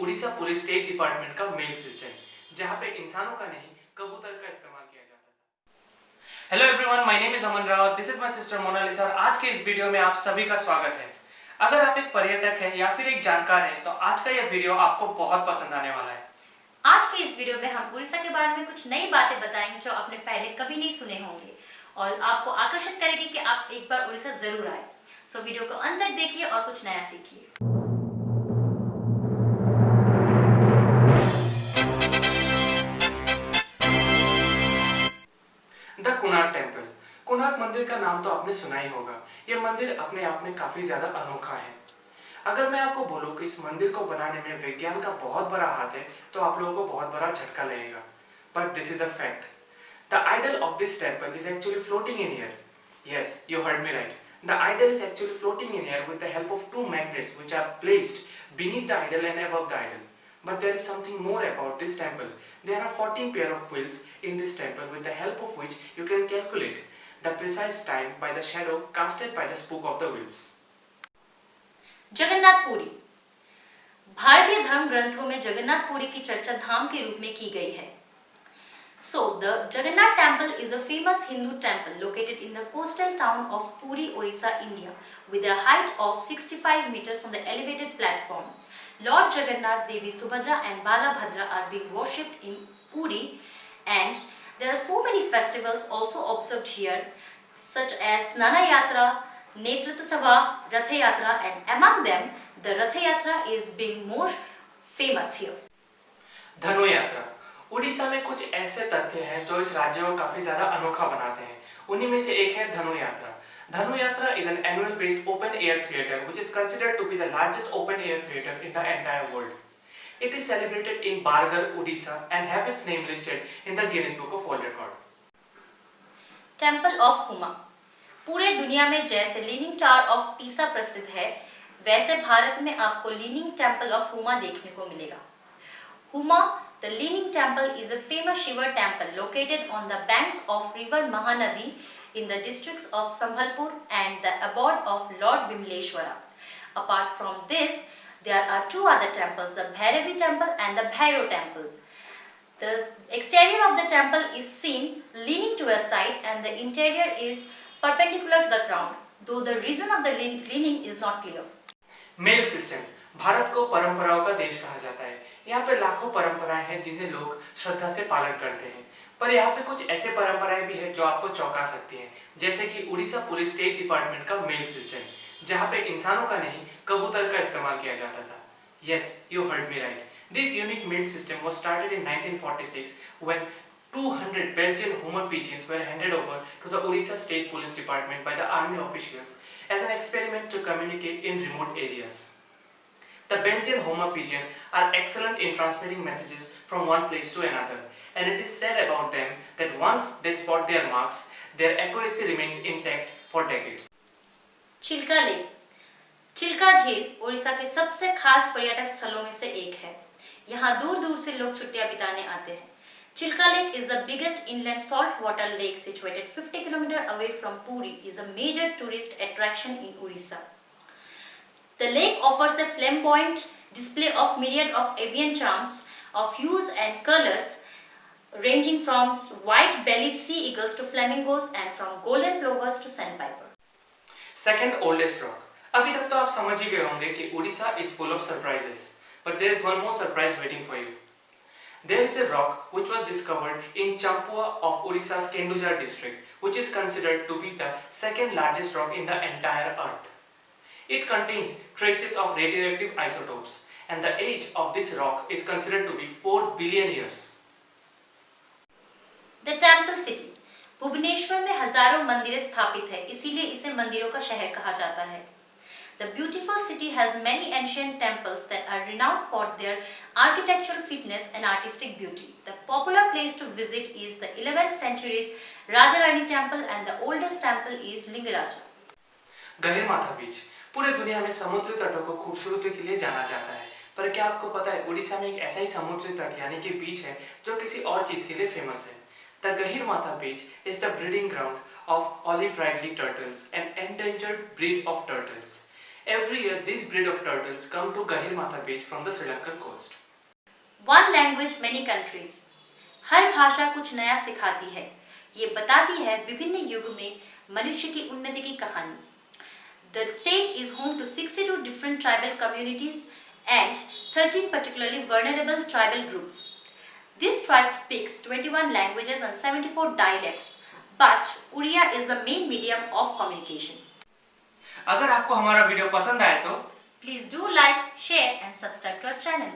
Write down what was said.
Orissa police state department का mail system, जहां पे इंसानों का नहीं कबूतर का इस्तेमाल किया जाता था। Hello everyone, my name is Aman Rao, this is my sister Monalisa और आज के इस वीडियो में आप सभी का स्वागत है। अगर आप एक पर्यटक हैं या फिर एक जानकार हैं तो आज का यह वीडियो आपको बहुत पसंद आने वाला है। आज के इस वीडियो में हम उड़ीसा के बारे में कुछ नई बातें बताएंगे जो आपने पहले कभी नहीं सुने होंगे और आपको आकर्षित करेगी कि आप एक बार उड़ीसा जरूर आए। सो वीडियो को अंत तक देखिए और कुछ नया सीखिए। The Konark temple. कोणार्क मंदिर का नाम तो आपने सुना ही होगा। यह मंदिर अपने आप में काफी ज्यादा अनोखा है। अगर मैं आपको बोलूं कि इस मंदिर को बनाने में विज्ञान का बहुत बड़ा हाथ है तो आप लोगों को बहुत बड़ा झटका लगेगा, but this is a fact. The idol of this temple is actually floating in air. Yes, you heard me right. The idol is actually floating in air with the help of two magnets which are placed beneath the idol and above the idol. But there is something more about this temple. There are 14 pair of wheels in this temple with the help of which you can calculate the precise time by the shadow casted by the spook of the wheels. Jagannath Puri. भारतीय धर्म ग्रंथों में जगन्नाथ पुरी की चर्चा धाम के रूप में की गई है। So, the Jagannath Temple is a famous Hindu temple located in the coastal town of Puri, Orissa, India, with a height of 65 meters on the elevated platform. Lord Jagannath, Devi Subhadra and Balabhadra are being worshipped in Puri, and there are so many festivals also observed here, such as Snana Yatra, Netratsava, Ratha Yatra, and among them, the Ratha Yatra is being more famous here. धनु यात्रा। उड़ीसा में कुछ ऐसे तथ्य हैं जो इस राज्य को काफी ज्यादा अनोखा बनाते हैं। उन्हीं में से एक है धनु यात्रा। धनु यात्रा is an annual based open air theater which is considered to be the largest open air theater in the entire world. It is celebrated in Bargarh, Odisha and have its name listed in the Guinness Book of World Record. Temple of Huma. पूरे दुनिया में जैसे leaning tower of Pisa प्रसिद्ध है, वैसे भारत में आपको leaning temple of Huma देखने को मिलेगा। Huma, the Leaning Temple, is a famous Shiva temple located on the banks of river Mahanadi in the districts of Sambhalpur and the abode of Lord Vimleshwara. Apart from this, there are two other temples, the Bhairavi temple and the Bhairo temple. The exterior of the temple is seen leaning to a side and the interior is perpendicular to the ground, though the reason of the leaning is not clear. Mail system. Bharat को परंपराओं का देश कहा जाता है। यहाँ पे लाखों परंपराएं हैं जिन्हें लोग श्रद्धा से पालन करते हैं, पर यहाँ पे कुछ ऐसे परंपराएं भी हैं जो आपको चौंका सकती हैं, जैसे कि उड़ीसा पुलिस स्टेट डिपार्टमेंट का मेल सिस्टम, जहाँ पे इंसानों का नहीं कबूतर का इस्तेमाल किया जाता था। Yes, you heard me right. This unique mail system was started in 1946 when 200 Belgian Hummer pigeons were handed over to the Orissa State Police Department by the army officials as an experiment to communicate in remote areas. The Belgian Hummer pigeon are excellent in transmitting messages from one place to another, and it is said about them that once they spot their marks, their accuracy remains intact for decades. Chilka lake. Chilka झील उड़ीसा के सबसे खास पर्यटक स्थलों में से एक है। यहाँ दूर दूर से लोग छुट्टियां बिताने आते हैं। Chilka Lake is the biggest inland saltwater lake situated 50 km away from Puri. Is a major tourist attraction in Orissa. The lake offers a flamboyant display of myriad of avian charms of hues and colors, ranging from white-bellied sea eagles to flamingos and from golden plovers to sandpiper. Second oldest rock. अभी तक तो आप समझ ही गए होंगे कि Orissa is full of surprises, but there is one more surprise waiting for you. There is a rock which was discovered in Champua of Orissa's Kendujar district, which is considered to be the second largest rock in the entire earth. It contains traces of radioactive isotopes, and the age of this rock is considered to be 4 billion years. The Temple City. Bhubaneswar में हजारों मंदिरें स्थापित है, इसीलिए इसे मंदिरों का शहर कहा जाता है। The beautiful city has many ancient temples that are renowned for their architectural fitness and artistic beauty. The popular place to visit is the 11th century's Rajarani Temple and the oldest temple is Lingaraja. Gahirmatha बीच। पूरे दुनिया में समुद्री तटों को खूबसूरती के लिए जाना जाता है, पर क्या आपको पता है उड़ीसा में एक ऐसा ही समुद्री तट यानी कि बीच है जो किसी और चीज के लिए फेमस है। The Gahirmatha beach is the breeding ground of olive ridley turtles, an endangered breed of turtles. Every year, this breed of turtles come to Gahirmatha beach from the Sri Lankan coast. One language, many countries. हर भाषा कुछ नया सिखाती है। ये बताती है विभिन्न युग में मनुष्य की उन्नति की कहानी। The state is home to 62 different tribal communities and 13 particularly vulnerable tribal groups. This tribe speaks 21 languages and 74 dialects, but Oriya is the main medium of communication. अगर आपको हमारा वीडियो पसंद आए तो Please do like, share and subscribe to our channel.